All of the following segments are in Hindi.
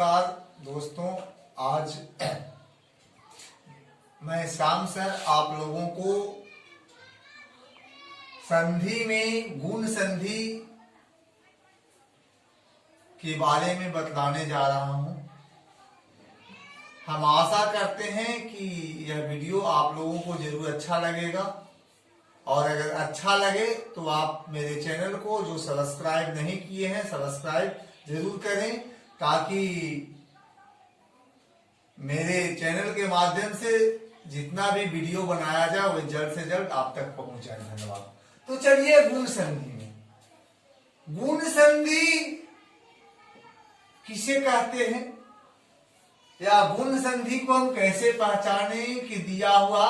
नमस्कार दोस्तों, आज मैं श्याम सर आप लोगों को संधि में गुण संधि के बारे में बतलाने जा रहा हूं। हम आशा करते हैं कि यह वीडियो आप लोगों को जरूर अच्छा लगेगा और अगर अच्छा लगे तो आप मेरे चैनल को जो सब्सक्राइब नहीं किए हैं सब्सक्राइब जरूर करें, ताकि मेरे चैनल के माध्यम से जितना भी वीडियो बनाया जाए वह जल्द से जल्द आप तक पहुंच जाए। धन्यवाद। तो चलिए गुण संधि में, गुण संधि किसे कहते हैं या गुण संधि को हम कैसे पहचाने कि दिया हुआ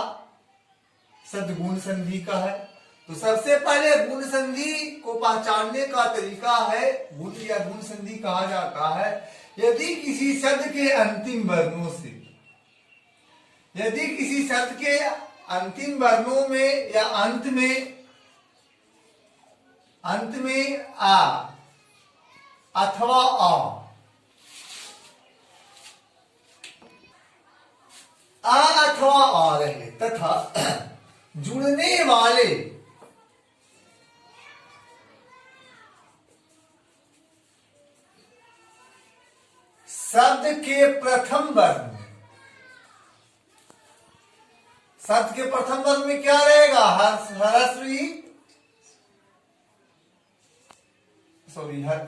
सदगुण संधि का है। तो सबसे पहले गुण संधि को पहचानने का तरीका है, गुण या गुण संधि कहा जाता है यदि किसी शब्द के अंतिम वर्णों से, यदि किसी शब्द के अंतिम वर्णों में या अंत में आ अथवा आ अथवा आ रहे तथा जुड़ने वाले शब्द के प्रथम वर्ण में, शब्द के प्रथम वर्ण में क्या रहेगा?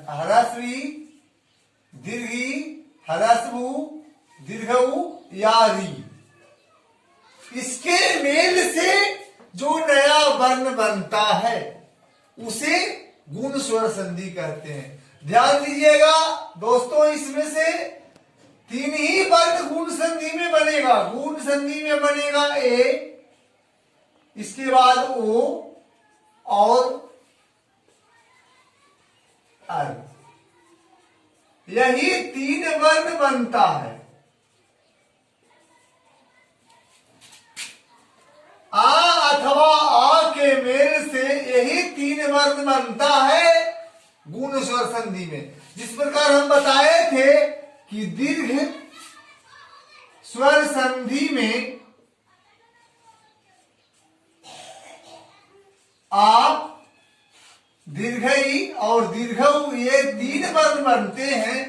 हरस्वी दीर्घी हरस्वु दीर्घऊ या री। इसके मेल से जो नया वर्ण बनता है उसे गुण स्वर संधि कहते हैं। ध्यान दीजिएगा दोस्तों, इसमें से तीन ही वर्ण गुण संधि में बनेगा। गुण संधि में बनेगा ए, इसके बाद ओ और अर। यही तीन वर्ण बनता है। आ अथवा आ के मेल से यही तीन वर्ण बनता है गुण स्वर संधि में। जिस प्रकार हम बताए थे कि दीर्घ स्वर संधि में आप दीर्घई और दीर्घऊ ये तीन वर्ण बनते हैं,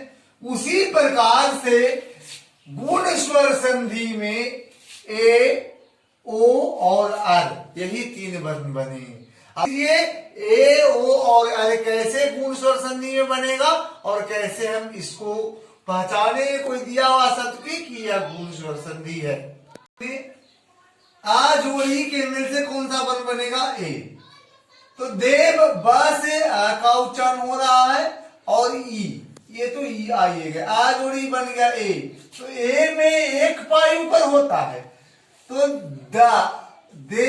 उसी प्रकार से गुण स्वर संधि में ए ओ और अर यही तीन वर्ण बने। अब ये ए ओ और अर कैसे गुण स्वर संधि में बनेगा और कैसे हम इसको पहचाने? कोई दिया हुआ शब्द की यह गुण स्वर संधि है। आ जोड़ी के मिल से कौन सा वर्ण बनेगा? ए। तो देव ब से आ का उच्चारण हो रहा है और ई, ये तो ई आइएगा, आ जोड़ी बन गया ए। तो ए में एक पाई ऊपर होता है तो दा दे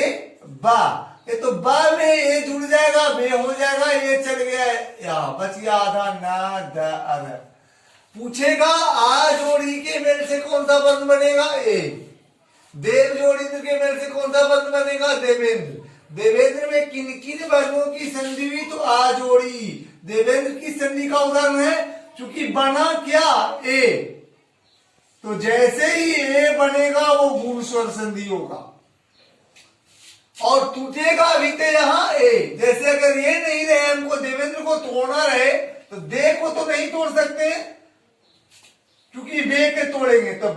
बा, ये तो बा में ए जुड़ जाएगा, बे हो जाएगा, ये चल गया या बच गया आधा ना द अर। पूछेगा आ जोड़ी के मेल से कौन सा वर्ण बनेगा? ए। देव जोड़ी के मेल से कौन सा वर्ण बनेगा? देवेंद्र। देवेंद्र में किन किन वर्णों की संधि हुई? तो आ जोड़ी देवेंद्र की संधि का उदाहरण है। चूंकि बना क्या? ए, तो जैसे ही ए बनेगा वो गुण स्वर संधि होगा और टूटेगा भी तो यहाँ ए। जैसे अगर ये नहीं रहे, हमको देवेंद्र को तोड़ना रहे तो दे को तो नहीं तोड़ सकते क्योंकि बे के तोड़ेंगे तो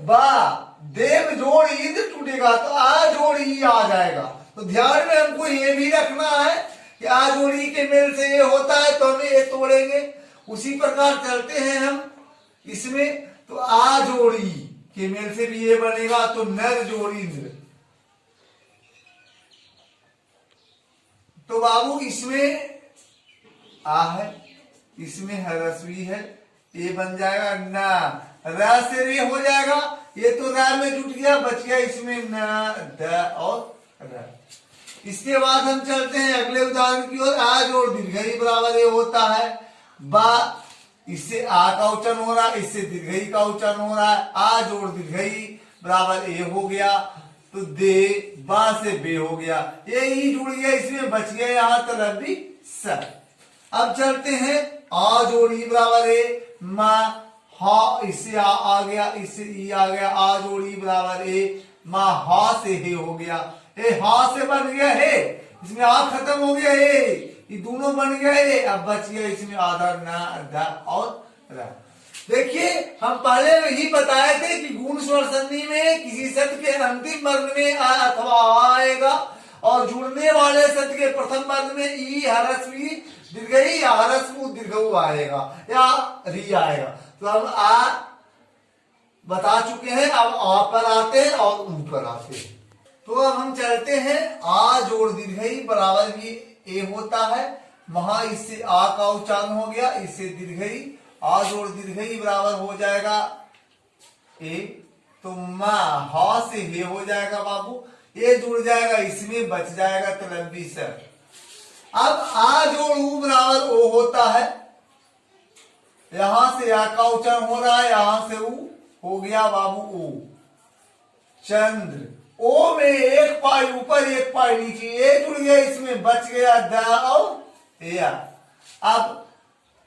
बा देव जोड़ इंद्र टूटेगा तो आ जोड़ ई आ जाएगा। तो ध्यान में हमको ये भी रखना है कि आ जोड़ी के मेल से ये होता है तो हम ये तोड़ेंगे। उसी प्रकार चलते हैं हम इसमें, तो आ जोड़ी के मेल से भी ये बनेगा तो नर जोड़ी इंद्र। तो बाबू इसमें आ है, इसमें हरस्वी है, ये बन जाएगा ना, रा से रे हो जाएगा, ये तो रा में जुट गया, बच गया इसमें ना द और रा। इसके बाद हम चलते हैं अगले उदाहरण की ओर। आ जोड़ दीर्घई बराबर ये होता है बा, इससे आ का उच्चारण हो रहा है, इससे दीर्घई का उच्चारण हो रहा है। आ जोड़ दीर्घई बराबर ए हो गया, तो दे बा से बे हो गया, ये ई जुड़ गया, इसमें बच गया यहाँ तरफ भी सर। अब चलते हैं आ जोड़ी बराबर है मा हा, इससे आ गया, इससे ई आ गया, आ जोड़ ई बराबर ए, माँ हा से हे हो गया, ए हा से बन गया हे, इसमें आ खत्म हो गया ए, ये दोनों बन गए, अब बच गया इसमें आधा ना दा और रा। देखिए हम पहले ही बताए थे कि गुण स्वर संधि में किसी शब्द के अंतिम वर्ग में आ अथवा आ आएगा और जुड़ने वाले शब्द के प्रथम वर्ग में ई ह्रस्वी दीर्घई या ह्रस्व दीर्घऊ आएगा या री आएगा। तो हम आ बता चुके हैं, अब आ पर आते हैं और ऊ पर आते हैं। तो अब हम चलते हैं, आ जोड़ दीर्घई बराबर भी ए होता है, वहां इससे आ का उच्चारण हो गया, इससे दीर्घई, आ जोड़ दीर्घई बराबर हो जाएगा ए, तो माँ हा से हे हो जाएगा बाबू, ये जुड़ जाएगा, इसमें बच जाएगा तलम्बी सर। अब आ जोड़ ऊ बराबर ओ होता है, यहां से आ का उच्चारण हो रहा है, यहां से ऊ हो गया बाबू ओ, चंद्र, ओ में एक पाई ऊपर एक पाई नीचे, ये जुड़ गया, इसमें बच गया द और या। अब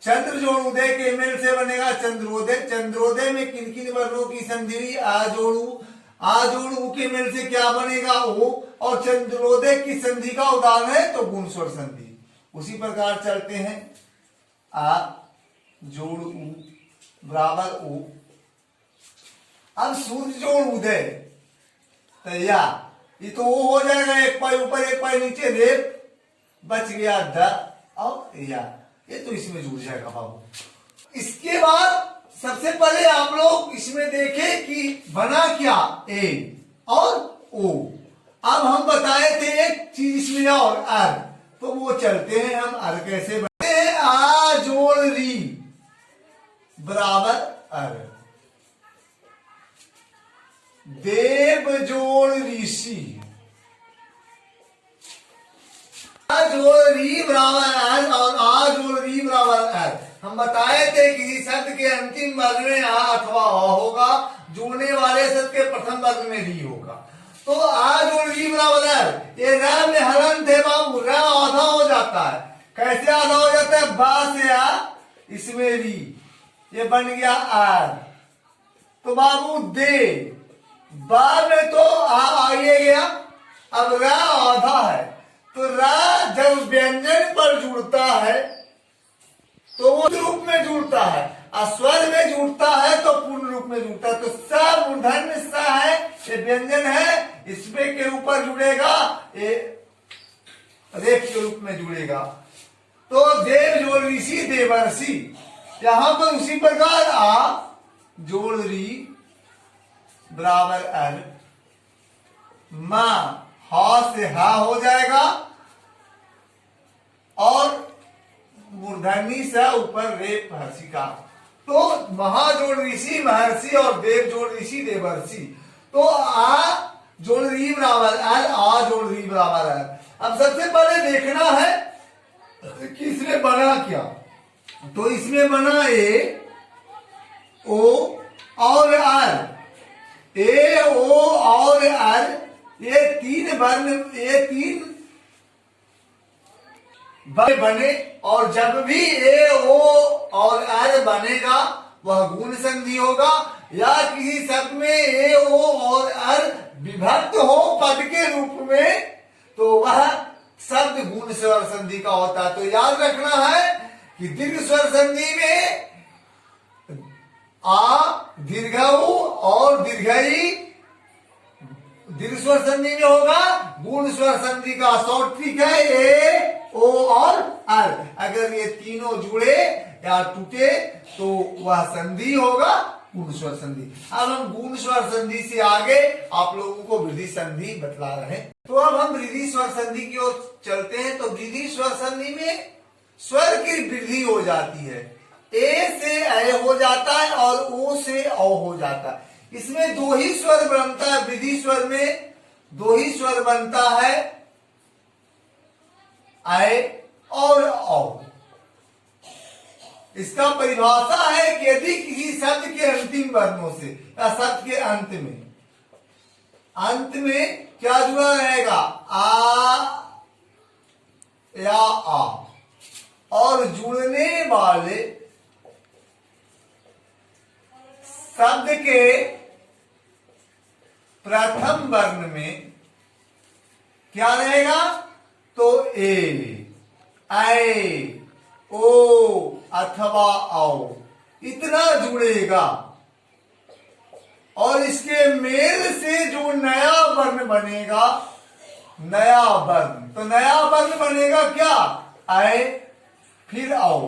चंद्र जोड़ उदय के मेल से बनेगा चंद्रोदय, चंद्रोदय में किन किन वर्णों की संधि हुई, आ जोड़ ऊ के मेल से क्या बनेगा ओ, और चंद्रोदय की संधि का उदाहरण है तो गुण स्वर संधि। उसी प्रकार चलते हैं, आ जोड़ ऊ बराबर ओ, अब सूर्य जोड़ उदय तो या, ये तो वो हो जाएगा, एक पाई ऊपर एक पाई नीचे, रेप बच गया द और या, ये तो इसमें जुड़ जाएगा बाबू। इसके बाद सबसे पहले आप लोग इसमें देखें कि बना क्या ए और ओ। अब हम बताए थे एक चीज इसमें और अर, तो वो चलते हैं हम, अर कैसे बनते हैं, आ जोड़ री बराबर अर, देव जोड़ ऋषि, आ जोड़ री बराबर अर और आ जोड़ री बराबर अर। हम बताए थे किसी शब्द के अंतिम वर्ग में आ अथवा अ होगा, जुड़ने वाले शब्द के प्रथम वर्ग में री होगा, तो आ जोड़ री बराबर अर, ये र में हलन थे बाबू, र आधा हो जाता है, कैसे आधा हो जाता है, बा से आ, इसमें री, ये बन गया आर, तो बाबू दे, बा में तो आ आइए गया, अब रा आधा है, तो रा जब व्यंजन पर जुड़ता है तो वो रूप में जुड़ता है, और स्वर में जुड़ता है तो पूर्ण रूप में जुड़ता है, तो स मूर्धन्य स है, ये व्यंजन है, इसमें के ऊपर जुड़ेगा, ये रेफ के रूप में जुड़ेगा, तो देव जोड़ ऋषि देवर्षि। यहां पर उसी प्रकार आ जोड़ री बराबर अर, मां हा से हा हो जाएगा और मूर्धनी से ऊपर रेप हर्षि का, तो महाजोड़ ऋषि महर्षि और देव जोड़ ऋषि देवर्षि, तो आ जोड़ री बराबर अर, आ जोड़ री बराबर अर। अब सबसे पहले देखना है कि इसमें बना क्या, तो इसमें बना ए ओ और अर, ए ओ और अर, ये तीन वर्ण, ये तीन बने, और जब भी ए ओ और अर बनेगा वह गुण संधि होगा, या किसी शब्द में ए ओ और अर विभक्त हो पद के रूप में तो वह शब्द गुण स्वर संधि का होता है। तो याद रखना है कि दीर्घ स्वर संधि में आ दीर्घऊ और दीर्घई दीर्घ स्वर संधि में होगा, गुण स्वर संधि का शॉर्ट ट्रिक है ए ओ और अर, अगर ये तीनों जुड़े या टूटे तो वह संधि होगा गुण स्वर संधि। अब हम गुण स्वर संधि से आगे आप लोगों को वृद्धि संधि बतला रहे हैं, तो अब हम वृद्धि स्वर संधि की ओर चलते हैं। तो वृद्धि स्वर संधि में स्वर की वृद्धि हो जाती है, ए से अ हो जाता है और ओ से औ हो जाता है। इसमें दो ही स्वर बनता है, वृद्धि स्वर में दो ही स्वर बनता है, अ और औ। इसका परिभाषा है कि यदि किसी शब्द के अंतिम वर्णों से या शब्द के अंत में क्या जुड़ा रहेगा, आ या आ, और जुड़ने वाले शब्द के प्रथम वर्ण में क्या रहेगा? तो ए, ऐ, ओ अथवा औ इतना जुड़ेगा, और इसके मेल से जो नया वर्ण बनेगा, नया वर्ण, तो नया वर्ण बनेगा क्या? ऐ फिर औ,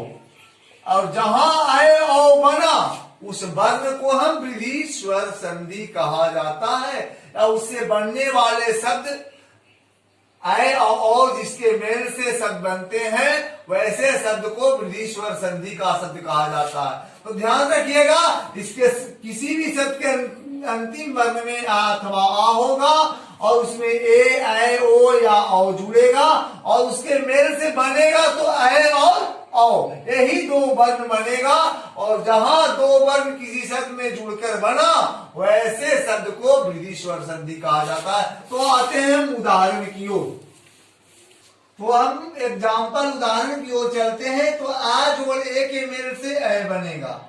और जहां ऐ औ बना उस वर्ण को हम वृद्धि स्वर संधि कहा जाता है, या उससे बनने वाले शब्द ऐ और जिसके मेल से शब्द बनते हैं वैसे शब्द को वृद्धि स्वर संधि का शब्द कहा जाता है। तो ध्यान रखिएगा, इसके किसी भी शब्द के अंतिम वर्ण में आ अथवा आ होगा, और उसमें ए, ऐ, ओ या औ जुड़ेगा, और उसके मेल से बनेगा तो ऐ और औ, यही दो वर्ण बनेगा, और जहां दो वर्ण किसी शब्द में जुड़कर बना वैसे शब्द को वृद्धि स्वर संधि कहा जाता है। तो आते हैं हम उदाहरण की ओर, तो हम एग्जाम्पल उदाहरण की ओर चलते हैं। तो आ जोड़ ए के मेल से ऐ बनेगा,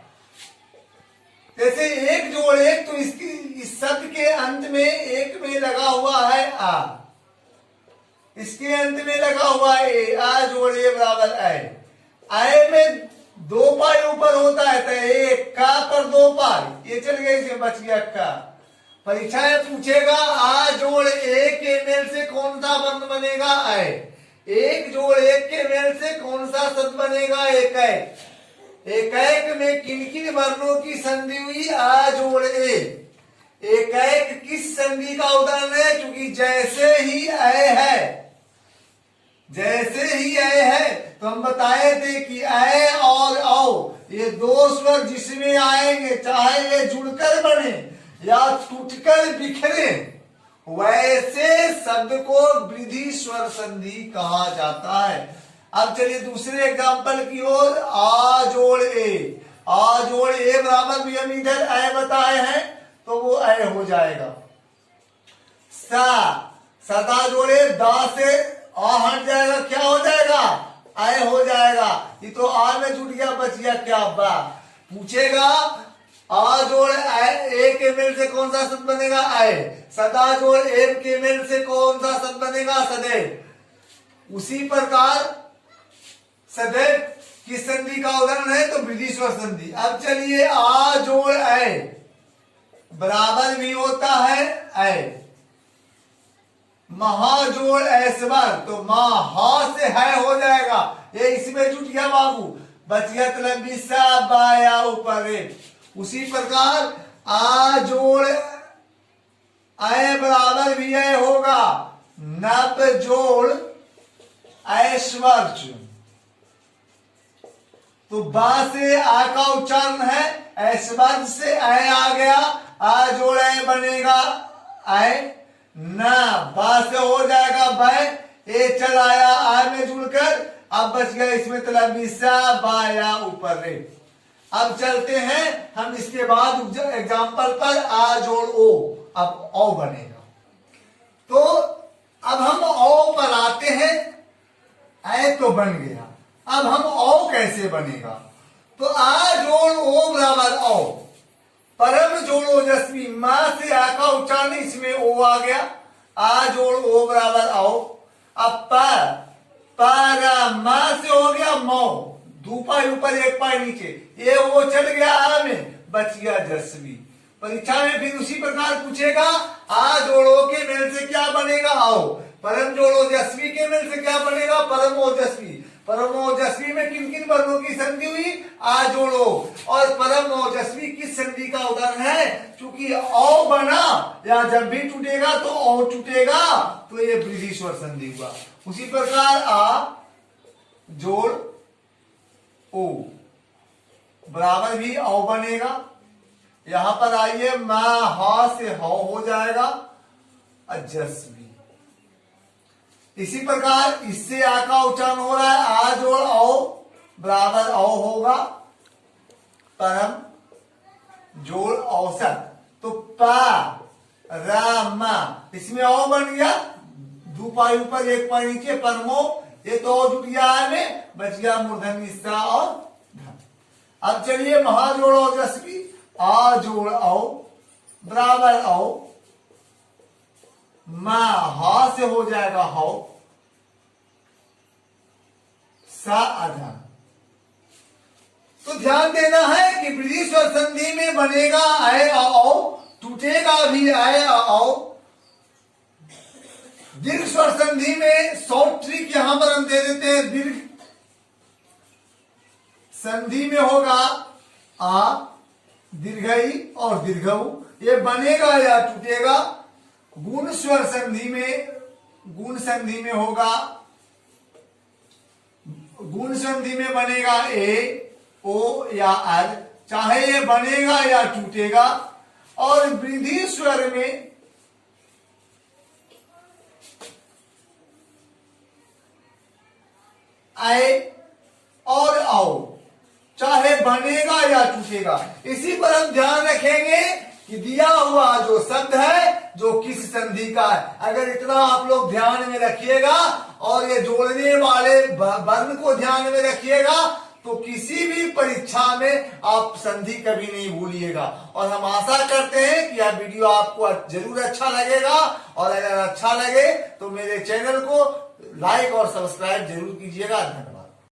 जैसे एक जोड़ एक, तो इसकी इस शब्द के अंत में एक में लगा हुआ है आ, इसके अंत में लगा हुआ है ए, आ जोड़ ए बराबर ऐ, ऐ में दो पाई ऊपर होता है, तो एक का पर दो पाई, ये चल गया, इसे बच गया का। परीक्षा में पूछेगा आ जोड़ ए के मेल से कौन सा वर्ण बनेगा? ऐ। एक जोड़ एक के मेल से कौन सा शब्द बनेगा? एक ऐ। एकैक में किन किन वर्णों की संधि हुई? आ जोड़ ए। एकैक किस संधि का उदाहरण है? क्योंकि जैसे ही ऐ है, जैसे ही ऐ है, तो हम बताए थे कि ऐ और औ ये दो स्वर जिसमें आएंगे, चाहे ये जुड़कर बने या टूटकर बिखरे, वैसे शब्द को वृद्धि स्वर संधि कहा जाता है। अब चलिए दूसरे एग्जांपल की ओर, आ जोड़ ए, आ जोड़ ए बराबर भी हम इधर ऐ बताए हैं, तो वो ऐ हो जाएगा। सदा जोड़े दा से आ हट जाएगा, क्या हो जाएगा? ऐ हो जाएगा। ये तो आ में जुट गया, बच गया क्या? बा। पूछेगा आ जोड़ ए के मेल से कौन सा शब्द बनेगा? ऐ। सदा जोड़ ए के मेल से कौन सा शब्द बनेगा? सदैव। उसी प्रकार सदैव किस संधि का उदाहरण है? तो वृद्धि स्वर संधि। अब चलिए आ जोड़ ऐ बराबर भी होता है ऐ, महाजोड़ ऐश्वर, तो महा से है हो जाएगा, ये इसमें जुट गया बाबू, बच गया तलबी सा बाया ऊपर। उसी प्रकार आ जोड़ ऐ बराबर भी ऐ होगा, नब जोड़ ऐश्वर्य, तो बा से आ का उच्चारण है, ऐश्वर्य से ऐ आ गया, आ जोड़ ऐ बनेगा ऐ, ना बा से हो जाएगा बै, ए चल आया आ में जुड़कर, अब बच गया इसमें तलबी सा बाया ऊपर रे। अब चलते हैं हम इसके बाद एग्जाम्पल पर, आ जोड़ ओ, अब औ बनेगा। तो अब हम औ पर आते हैं, ऐ तो बन गया, अब हम औ कैसे बनेगा? तो आ जोड़ ओ बराबर औ, परम जोड़ ओजस्वी, मां से आ का उच्चारण, इसमें ओ आ गया, आ जोड़ ओ बराबर औ। अब पर मां से हो गया मौ, दो पाई ऊपर एक पाई नीचे, ये वो चल गया आ में, बच गया जस्वी। परीक्षा में फिर उसी प्रकार पूछेगा, आ जोड़ो के मेल से क्या बनेगा? आओ। परम जोड़ो जस्वी के मेल से क्या बनेगा? परम ओजस्वी। परम ओजस्वी में किन किन वर्णों की संधि हुई? आ जोड़ो। और परम ओजस्वी किस संधि का उदाहरण है? क्योंकि औ बना, या जब भी टूटेगा तो औ टूटेगा, तो ये वृद्धि स्वर संधि हुआ। उसी प्रकार आ जोड़ ओ बराबर भी औ बनेगा। यहां पर आइए, मा हा से हौ हो जाएगा अजस्वी। इसी प्रकार इससे आ का उच्चारण हो रहा है, आ जोड़ औ बराबर औ होगा, परम जोड़ औसत, तो पा रा, इसमें औ बन गया, दो पाई ऊपर एक पाई नीचे, परमो, ये तो औ जुट गया में, बच गया मूर्धन्य सा और धन। अब चलिए महाजोड़ ओजस्वी, आ जोड़ औ बराबर औ, मा हा से हो जाएगा हौ, सा आधा। तो ध्यान देना है कि वृद्धि स्वर संधि में बनेगा ऐ आ औ, टूटेगा भी ऐ आ औ। दीर्घ स्वर संधि में शॉर्ट ट्रिक यहां पर हम दे देते हैं। दीर्घ संधि में होगा आ, दीर्घई और दीर्घऊ, ये बनेगा या टूटेगा। गुण स्वर संधि में, गुण संधि में होगा, गुण संधि में बनेगा ए, ओ या आर, चाहे ये बनेगा या टूटेगा। और वृद्धि स्वर में ऐ और औ, चाहे बनेगा या टूटेगा। इसी पर हम ध्यान रखेंगे कि दिया हुआ जो शब्द है जो किस संधि का है। अगर इतना आप लोग ध्यान में रखिएगा और ये जोड़ने वाले वर्ण को ध्यान में रखिएगा तो किसी भी परीक्षा में आप संधि कभी नहीं भूलिएगा। और हम आशा करते हैं कि यह वीडियो आपको जरूर अच्छा लगेगा, और अगर अच्छा लगे तो मेरे चैनल को लाइक और सब्सक्राइब जरूर कीजिएगा। धन्यवाद।